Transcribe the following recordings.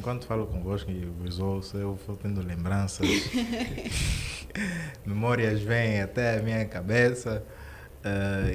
Enquanto falo convosco e vos ouço, eu vou tendo lembranças, memórias vêm até a minha cabeça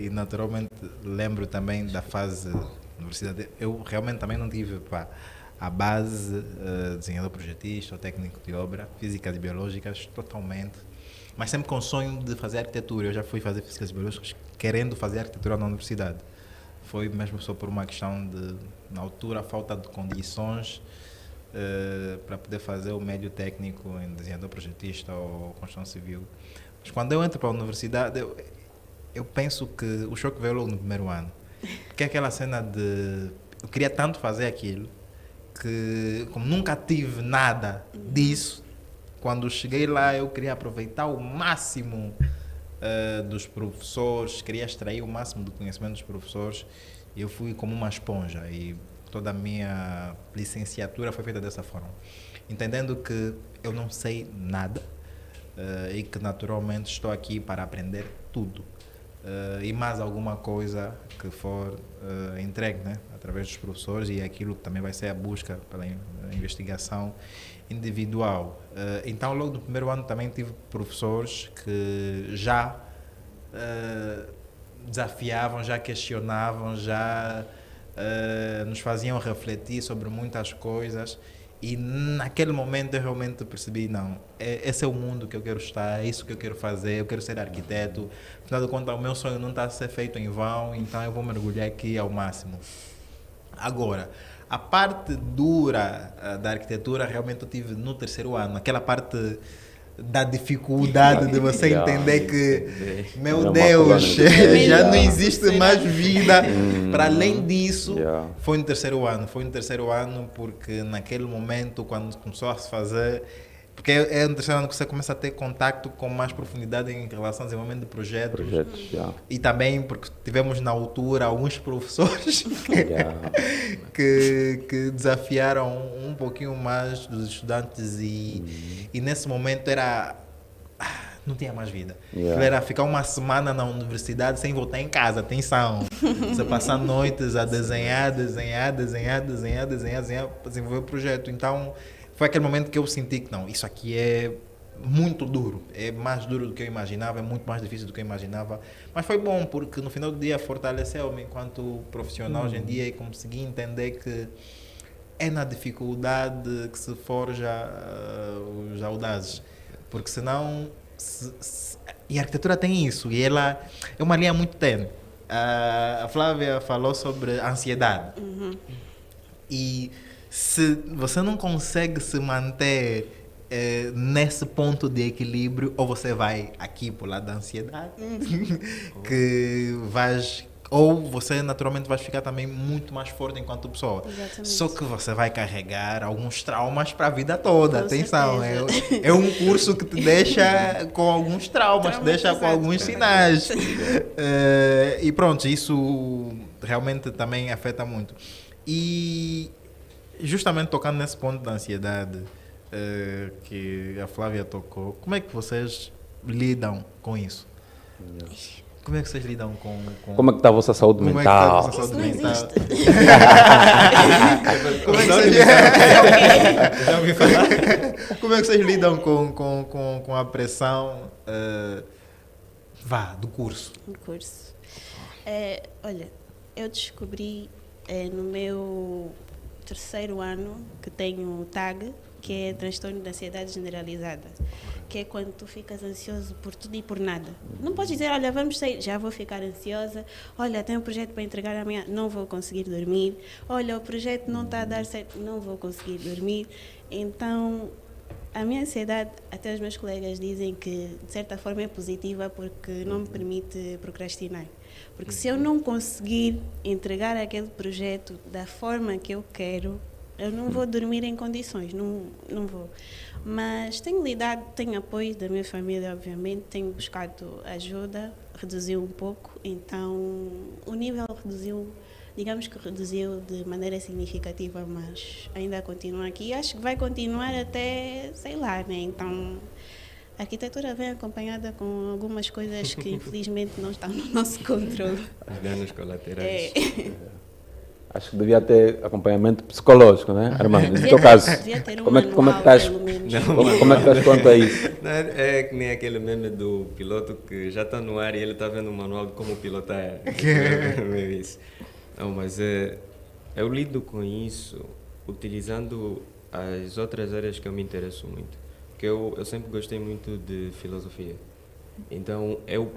e naturalmente lembro também da fase da universidade. Eu realmente também não tive a base desenhador projetista ou técnico de obra, físicas e biológicas, totalmente, mas sempre com o sonho de fazer arquitetura. Eu já fui fazer físicas e biológicas querendo fazer arquitetura na universidade. Foi mesmo só por uma questão de, na altura, falta de condições para poder fazer o médio técnico em desenhador projetista ou construção civil. Mas quando eu entro para a universidade, eu penso que o choque veio logo no primeiro ano. Porque é aquela cena de... Eu queria tanto fazer aquilo, que como nunca tive nada disso, quando cheguei lá eu queria aproveitar o máximo dos professores, queria extrair o máximo do conhecimento dos professores. E eu fui como uma esponja e toda a minha licenciatura foi feita dessa forma, entendendo que eu não sei nada e que naturalmente estou aqui para aprender tudo e mais alguma coisa que for entregue, né, através dos professores, e aquilo que também vai ser a busca pela investigação individual. Então, logo no primeiro ano também tive professores que já desafiavam, já questionavam, já nos faziam refletir sobre muitas coisas, e naquele momento eu realmente percebi, não, esse é o mundo que eu quero estar, é isso que eu quero fazer, eu quero ser arquiteto, afinal de contas o meu sonho não está a ser feito em vão, então eu vou mergulhar aqui ao máximo. Agora, a parte dura da arquitetura realmente eu tive no terceiro ano, aquela parte da dificuldade de você entender que, meu Deus, já não existe mais vida. Para além disso, foi no terceiro ano. Foi no terceiro ano porque naquele momento, quando começou a se fazer... Porque é no terceiro ano que você começa a ter contato com mais profundidade em relação ao desenvolvimento de projetos. E também porque tivemos na altura alguns professores que desafiaram um pouquinho mais dos estudantes e nesse momento era... não tinha mais vida. Era ficar uma semana na universidade sem voltar em casa, atenção. Você passar noites a desenhar, desenvolver o projeto. Então, foi aquele momento que eu senti que não, isso aqui é muito duro. É mais duro do que eu imaginava, é muito mais difícil do que eu imaginava. Mas foi bom, porque no final do dia fortaleceu-me enquanto profissional hoje em dia e consegui entender que é na dificuldade que se forja os audazes. Porque senão... E a arquitetura tem isso, e ela é uma linha muito tênue. A Flávia falou sobre a ansiedade. E se você não consegue se manter nesse ponto de equilíbrio, ou você vai aqui para o lado da ansiedade, que vais... Ou você naturalmente vai ficar também muito mais forte enquanto pessoa. Exatamente. Só que você vai carregar alguns traumas para a vida toda. Com atenção, certeza. é um curso que te deixa com alguns traumas, te deixa com alguns sinais. E pronto, isso realmente também afeta muito. E justamente tocando nesse ponto da ansiedade que a Flávia tocou, como é que vocês lidam com isso? Como é que vocês lidam com... Como é que está a vossa saúde Como é que está a mental? vossa saúde Isso não mental? existe. Como é que vocês... Já ouvi falar? Como é que vocês lidam com a pressão do curso? Um curso. Olha, eu descobri no meu terceiro ano que tenho TAG, que é transtorno de ansiedade generalizada, que é quando tu ficas ansioso por tudo e por nada. Não podes dizer, olha, vamos sair, já vou ficar ansiosa, olha, tenho um projeto para entregar amanhã, não vou conseguir dormir, olha, o projeto não está a dar certo, não vou conseguir dormir. Então, a minha ansiedade, até os meus colegas dizem que, de certa forma, é positiva porque não me permite procrastinar. Porque se eu não conseguir entregar aquele projeto da forma que eu quero, eu não vou dormir em condições, não vou. Mas tenho lidado, tenho apoio da minha família, obviamente, tenho buscado ajuda, reduziu um pouco, então o nível reduziu, digamos que reduziu de maneira significativa, mas ainda continua aqui e acho que vai continuar até, sei lá, né? Então, a arquitetura vem acompanhada com algumas coisas que infelizmente não estão no nosso controle. Os danos colaterais. Acho que devia ter acompanhamento psicológico, né, Armando? No teu caso, Devia ter um como é que manual, estás? pelo menos. Como é que estás quanto a isso? Não, é que nem aquele meme do piloto que já está no ar e ele está vendo o manual de como pilotar. É meio isso. Não, mas eu lido com isso utilizando as outras áreas que eu me interesso muito. Porque eu sempre gostei muito de filosofia. Então, eu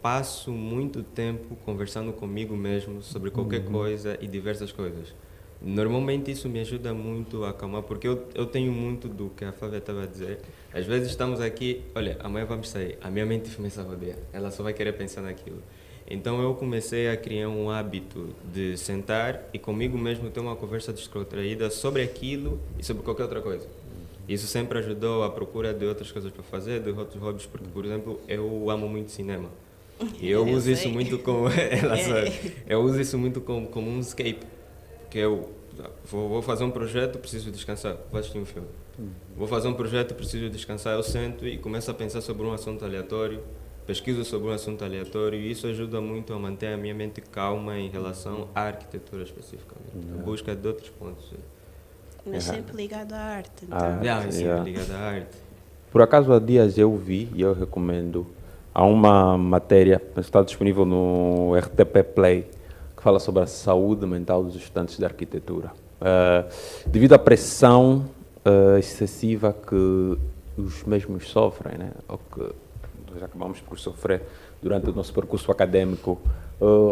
passo muito tempo conversando comigo mesmo sobre qualquer coisa e diversas coisas. Normalmente isso me ajuda muito a acalmar, porque eu tenho muito do que a Flávia estava a dizer. Às vezes estamos aqui, olha, amanhã vamos sair, a minha mente começa a rodear, ela só vai querer pensar naquilo. Então eu comecei a criar um hábito de sentar e comigo mesmo ter uma conversa descontraída sobre aquilo e sobre qualquer outra coisa. Isso sempre ajudou à procura de outras coisas para fazer, de outros hobbies, porque, por exemplo, eu amo muito cinema. E eu uso isso muito como eu uso isso muito como um escape, que eu vou fazer um projeto, preciso descansar, vou assistir um filme. Vou fazer um projeto, preciso descansar, eu sento e começo a pensar sobre um assunto aleatório, pesquiso sobre um assunto aleatório e isso ajuda muito a manter a minha mente calma em relação à arquitetura especificamente, a busca de outros pontos. Mas sempre ligado à arte. Então. Sempre ligado à arte. Por acaso há dias eu vi e eu recomendo, há uma matéria que está disponível no RTP Play que fala sobre a saúde mental dos estudantes de arquitetura. Devido à pressão excessiva que os mesmos sofrem, né? Ou que nós acabamos por sofrer durante o nosso percurso acadêmico,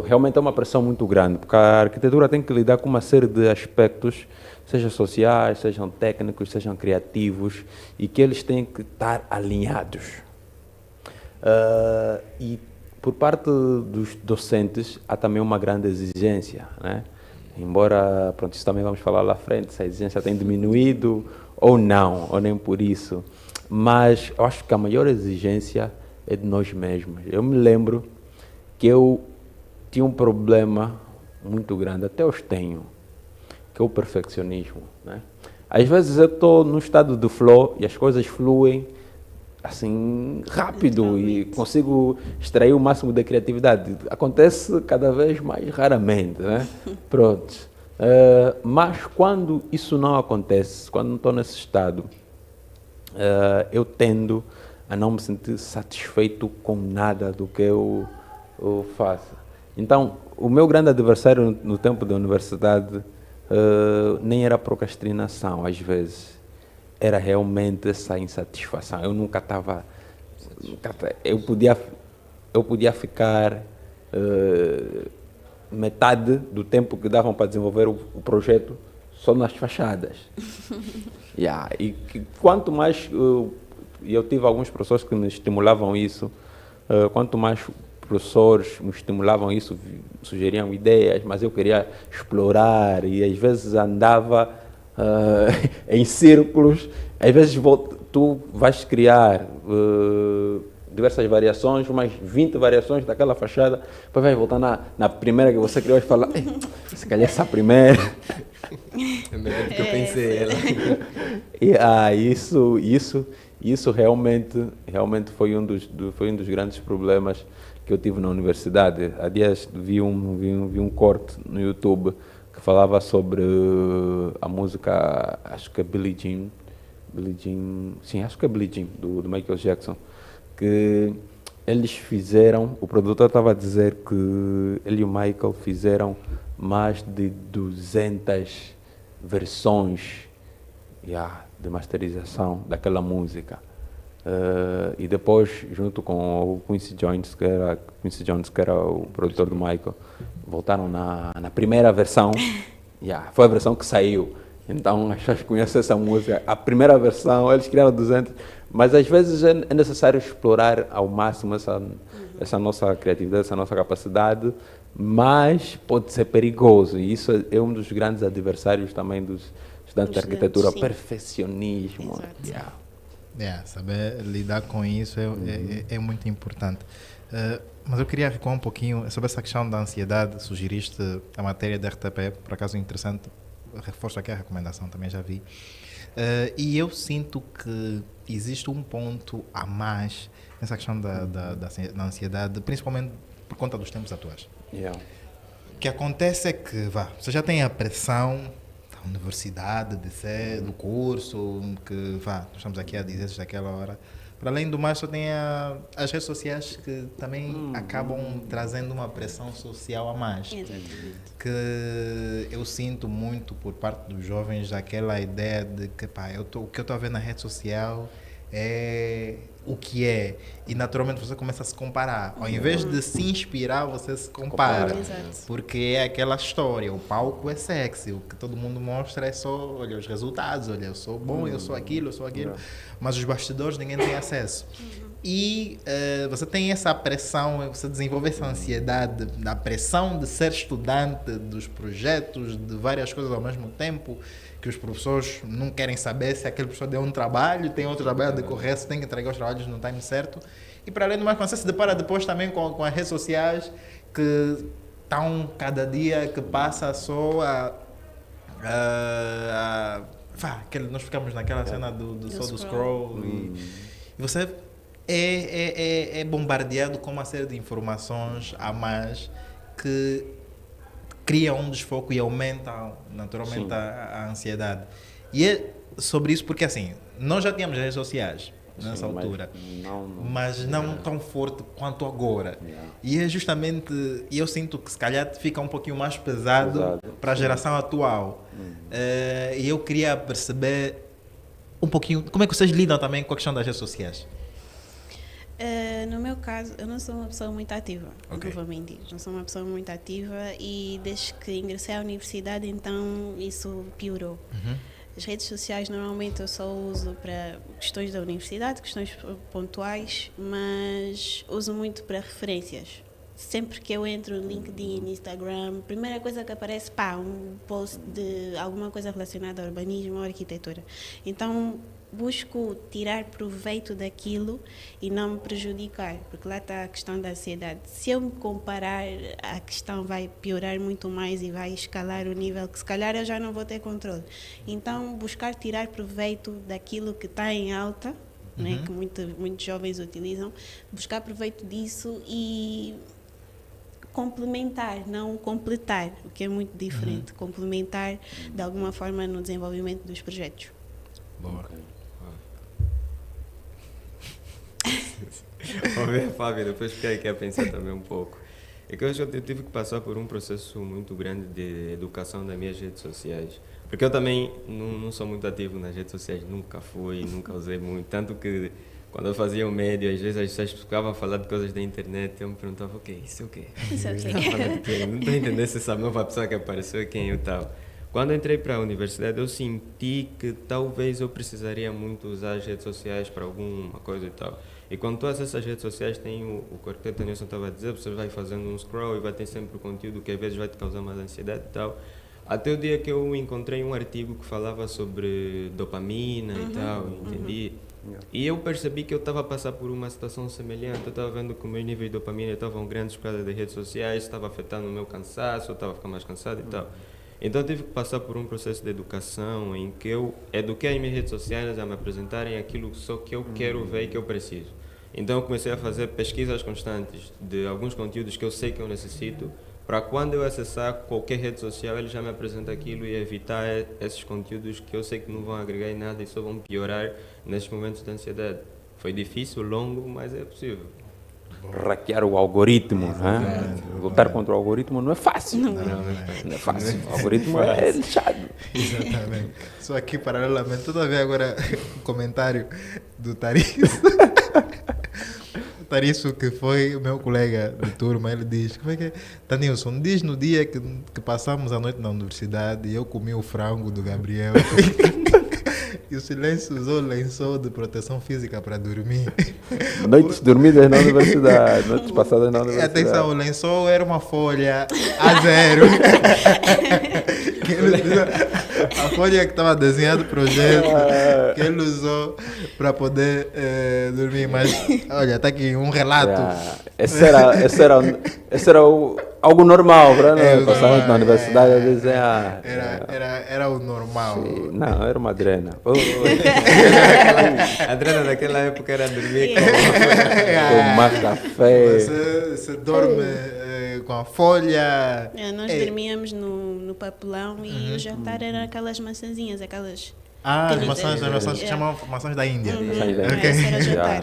realmente é uma pressão muito grande, porque a arquitetura tem que lidar com uma série de aspectos, sejam sociais, sejam técnicos, sejam criativos, e que eles têm que estar alinhados. E por parte dos docentes há também uma grande exigência, né? Embora, pronto, isso também vamos falar lá à frente, se a exigência tem diminuído ou não, ou nem por isso, mas eu acho que a maior exigência é de nós mesmos. Eu me lembro que eu tinha um problema muito grande, até hoje tenho, que é o perfeccionismo, né? Às vezes eu estou no estado de flow e as coisas fluem assim rápido e consigo extrair o máximo da criatividade. Acontece cada vez mais raramente, né? Pronto. Mas quando isso não acontece, quando não estou nesse estado, eu tendo a não me sentir satisfeito com nada do que eu faço. Então, o meu grande adversário no tempo da universidade nem era a procrastinação, às vezes. Era realmente essa insatisfação. Eu nunca estava... Eu podia ficar metade do tempo que davam para desenvolver o projeto só nas fachadas. E quanto mais... eu tive alguns professores que me estimulavam isso. Quanto mais professores me estimulavam isso, sugeriam ideias, mas eu queria explorar e às vezes andava em círculos. Às vezes tu vais criar diversas variações, umas 20 variações daquela fachada, depois vais voltar na primeira que você criou e falar, se calhar essa primeira. É melhor do que eu pensei. Isso realmente foi um dos grandes problemas que eu tive na universidade. Há dias vi um corte no YouTube que falava sobre a música, acho que é Billie Jean, sim, acho que é Billie Jean, do Michael Jackson, que eles fizeram, o produtor estava a dizer que ele e o Michael fizeram mais de 200 versões de masterização daquela música. E depois, junto com o Quincy Jones, que era o produtor do Michael, voltaram na primeira versão. Foi a versão que saiu. Então, as pessoas conhecem essa música. A primeira versão, eles criaram 200. Mas, às vezes, é necessário explorar ao máximo essa nossa criatividade, essa nossa capacidade, mas pode ser perigoso. E isso é um dos grandes adversários também dos estudantes de arquitetura, sim. Perfeccionismo. Saber lidar com isso é muito importante. Mas eu queria recuar um pouquinho sobre essa questão da ansiedade. Sugeriste a matéria da RTP, por acaso interessante. Reforço aqui a recomendação, também já vi. E eu sinto que existe um ponto a mais nessa questão da ansiedade, principalmente por conta dos tempos atuais. que acontece é que, você já tem a pressão da universidade, do curso, que, nós estamos aqui a dizer desde aquela hora. Para além do mais, só tem as redes sociais que também acabam trazendo uma pressão social a mais. Exatamente. Que eu sinto muito por parte dos jovens aquela ideia de que o que eu estou a ver na rede social é o que é. E naturalmente você começa a se comparar. Ao invés de se inspirar, você se compara. Exato. Porque é aquela história, o palco é sexy, o que todo mundo mostra é só, olha, os resultados, olha, eu sou bom, eu sou aquilo, mas os bastidores ninguém tem acesso. E você tem essa pressão, você desenvolve essa ansiedade da pressão de ser estudante, dos projetos, de várias coisas ao mesmo tempo, que os professores não querem saber se aquele professor deu um trabalho, tem outro trabalho a decorrer, se tem que entregar os trabalhos no time certo. E para além do mais, você se depara depois também com as redes sociais que estão cada dia que passa só nós ficamos naquela cena do scroll e você é bombardeado com uma série de informações a mais que criam um desfoco e aumentam naturalmente a ansiedade. E é sobre isso porque assim, nós já tínhamos redes sociais nessa altura, mas não tão forte quanto agora. E é justamente, eu sinto que se calhar fica um pouquinho mais pesado para a geração atual. E eu queria perceber um pouquinho como é que vocês lidam também com a questão das redes sociais. No meu caso, eu não sou uma pessoa muito ativa, não vou mentir. Não sou uma pessoa muito ativa e desde que ingressei à universidade, então isso piorou. As redes sociais normalmente eu só uso para questões da universidade, questões pontuais, mas uso muito para referências. Sempre que eu entro no LinkedIn, Instagram, a primeira coisa que aparece, um post de alguma coisa relacionada ao urbanismo ou arquitetura. Então, busco tirar proveito daquilo e não me prejudicar, porque lá está a questão da ansiedade. Se eu me comparar, a questão vai piorar muito mais e vai escalar o nível que se calhar eu já não vou ter controle. Então, buscar tirar proveito daquilo que está em alta, né, que muitos jovens utilizam, buscar proveito disso e complementar, não completar, o que é muito diferente. Complementar de alguma forma no desenvolvimento dos projetos. Boa. Vamos ver, Fábio, depois fiquei aqui a pensar também um pouco. É que eu acho que eu tive que passar por um processo muito grande de educação das minhas redes sociais. Porque eu também não sou muito ativo nas redes sociais, nunca fui, nunca usei muito. Tanto que quando eu fazia o médio, às vezes as pessoas ficavam a falar de coisas da internet e eu me perguntava, isso é o quê? Isso é o quê? Não estou entendendo se essa nova pessoa que apareceu é quem eu tal. Quando eu entrei para a universidade, eu senti que talvez eu precisaria muito usar as redes sociais para alguma coisa e tal. E quando todas essas redes sociais têm o que o arquiteto Nilson estava a dizer, você vai fazendo um scroll e vai ter sempre o conteúdo que às vezes vai te causar mais ansiedade e tal. Até o dia que eu encontrei um artigo que falava sobre dopamina e tal, entendi. E eu percebi que eu estava a passar por uma situação semelhante. Eu estava vendo que o meu nível de dopamina estavam grandes por causa das redes sociais, estava afetando o meu cansaço, eu estava a ficar mais cansado e tal. Então eu tive que passar por um processo de educação em que eu eduquei as minhas redes sociais a me apresentarem aquilo só que eu quero ver e que eu preciso. Então eu comecei a fazer pesquisas constantes de alguns conteúdos que eu sei que eu necessito, para quando eu acessar qualquer rede social ele já me apresenta aquilo e evitar esses conteúdos que eu sei que não vão agregar em nada e só vão piorar nesses momentos de ansiedade. Foi difícil, longo, mas é possível. Hackear o algoritmo, né? Lutar contra o algoritmo não é fácil. Não é fácil. O algoritmo é lixado. Exatamente. Só aqui, paralelamente, todavia agora um comentário do Tarisso. O Tarisso, que foi o meu colega de turma, ele diz, como é que é? Tanilson, diz no dia que passamos a noite na universidade e eu comi o frango do Gabriel. E o silêncio usou lençol de proteção física para dormir. Noites dormidas na universidade, noites passadas na universidade. Atenção, o lençol era uma folha A0. A folha que estava desenhado o projeto, que ele usou para poder dormir. Mas, olha, está aqui um relato. Esse era algo normal para nós. Passamos na universidade a desenhar. Era o normal. Sim, não, era uma drena. A drena daquela época era dormir tomar café. Você dorme com a folha. Nós dormíamos no papelão e o jantar era aquelas maçãzinhas, aquelas... As pequenitas. maçãs se chamam maçãs da Índia. Maçãs da Ok. Esse era o jantar.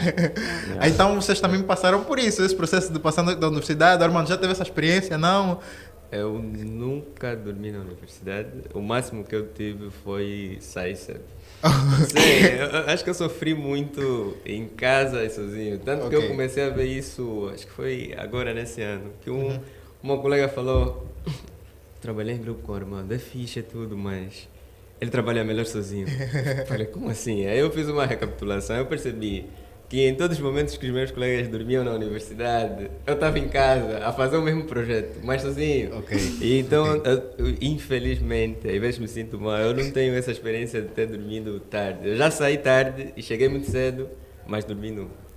Então vocês também passaram por isso, esse processo de passar da universidade. Armando, já teve essa experiência? Não? Eu nunca dormi na universidade. O máximo que eu tive foi sair cedo. Sim, eu acho que eu sofri muito em casa e sozinho. Tanto que eu comecei a ver isso, acho que foi agora nesse ano. Que uma colega falou: trabalhei em grupo com o Armando, é fixe, é tudo, mas ele trabalha melhor sozinho. Falei, como assim? Aí eu fiz uma recapitulação, eu percebi que em todos os momentos que os meus colegas dormiam na universidade, eu estava em casa a fazer o mesmo projeto, mas sozinho. E então, infelizmente, às vezes me sinto mal, eu não tenho essa experiência de ter dormido tarde. Eu já saí tarde e cheguei muito cedo, mas dormi nunca.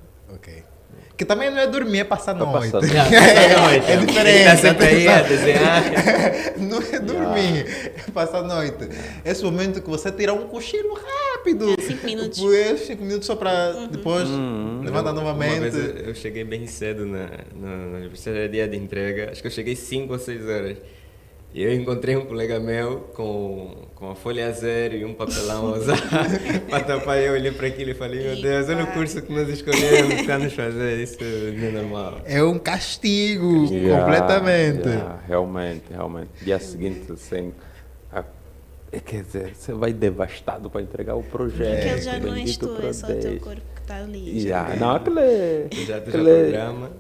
Que também não é dormir, é passar a noite. É diferente. Está sempre aí a desenhar. Não é dormir, é passar a noite. Esse momento que você tira um cochilo rápido. 5 minutos. 5 minutos só para depois levantar novamente. Uma vez eu cheguei bem cedo na universidade, era dia de entrega. Acho que eu cheguei 5 ou 6 horas. E eu encontrei um colega meu com a folha a zero e um papelão a usar para tapar. Eu olhei para aquilo e falei, meu Deus, olha o curso que nós escolhemos para nos fazer, isso não é normal. É um castigo, completamente. Realmente. Dia seguinte, assim, quer dizer, você vai devastado para entregar o projeto. Aquele já não és bendito tu, é só o teu Deus. corpo que está ali. Não, aquele Já programa.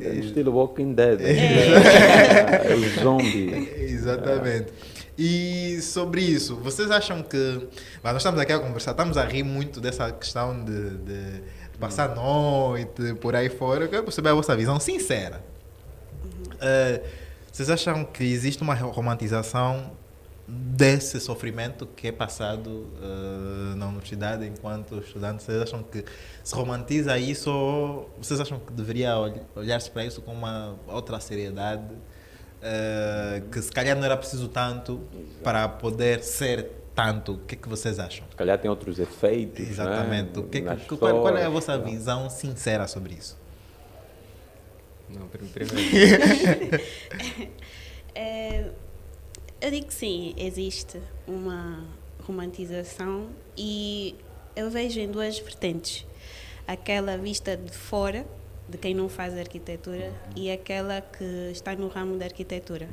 é no estilo Walking Dead. É o zombie. Exatamente. E sobre isso, vocês acham que... Nós estamos aqui a conversar, estamos a rir muito dessa questão de passar a noite, por aí fora. Eu quero perceber a vossa visão sincera. Vocês acham que existe uma romantização desse sofrimento que é passado na universidade enquanto estudantes? Vocês acham que se romantiza isso ou vocês acham que deveria olhar-se para isso com uma outra seriedade, que se calhar não era preciso tanto para poder ser tanto? O que é que vocês acham? Se calhar tem outros efeitos. Exatamente. Né? Qual é a vossa visão sincera sobre isso? Não, primeiro. Eu digo que sim, existe uma romantização e eu vejo em duas vertentes. Aquela vista de fora, de quem não faz arquitetura, e aquela que está no ramo da arquitetura.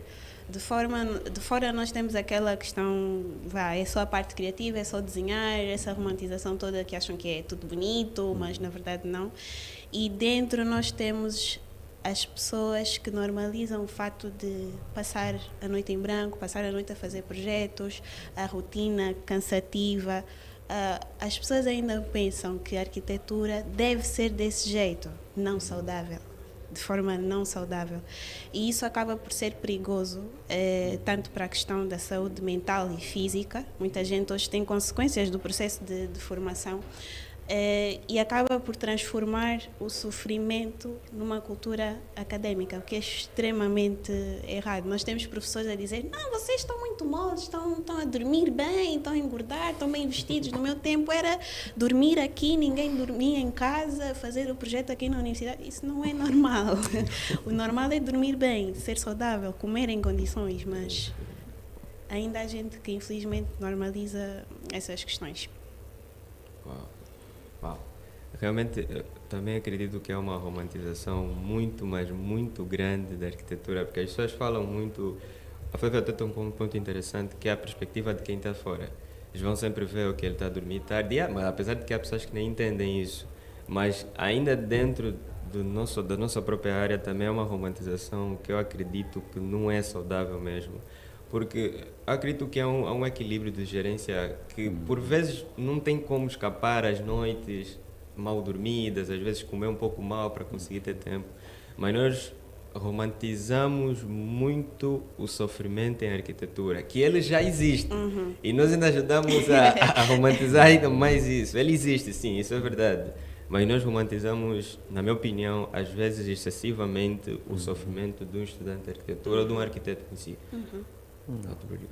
De fora nós temos aquela questão, é só a parte criativa, é só desenhar, essa romantização toda que acham que é tudo bonito, mas na verdade não. E dentro nós temos as pessoas que normalizam o fato de passar a noite em branco, passar a noite a fazer projetos, a rotina cansativa. As pessoas ainda pensam que a arquitetura deve ser desse jeito, não saudável, de forma não saudável. E isso acaba por ser perigoso, tanto para a questão da saúde mental e física. Muita gente hoje tem consequências do processo de formação. E acaba por transformar o sofrimento numa cultura académica, o que é extremamente errado. Nós temos professores a dizer: não, vocês estão muito moles, estão a dormir bem, estão a engordar, estão bem vestidos. No meu tempo era dormir aqui, ninguém dormia em casa, fazer o projeto aqui na universidade. Isso não é normal. O normal é dormir bem, ser saudável, comer em condições, mas ainda há gente que infelizmente normaliza essas questões. Uau. Realmente, eu também acredito que é uma romantização muito, mas muito grande da arquitetura, porque as pessoas falam muito. A Flávia até tocou um ponto interessante, que é a perspectiva de quem está fora. Eles vão sempre ver o que ele está a dormir tarde, mas apesar de que há pessoas que nem entendem isso, mas ainda dentro da nossa própria área também é uma romantização que eu acredito que não é saudável mesmo. Porque acredito que há um equilíbrio de gerência que, por vezes, não tem como escapar às noites mal dormidas, às vezes comer um pouco mal para conseguir ter tempo. Mas nós romantizamos muito o sofrimento em arquitetura, que ele já existe. E nós ainda ajudamos a romantizar ainda mais isso. Ele existe, sim, isso é verdade. Mas nós romantizamos, na minha opinião, às vezes excessivamente o sofrimento de um estudante de arquitetura ou de um arquiteto em si. Not really.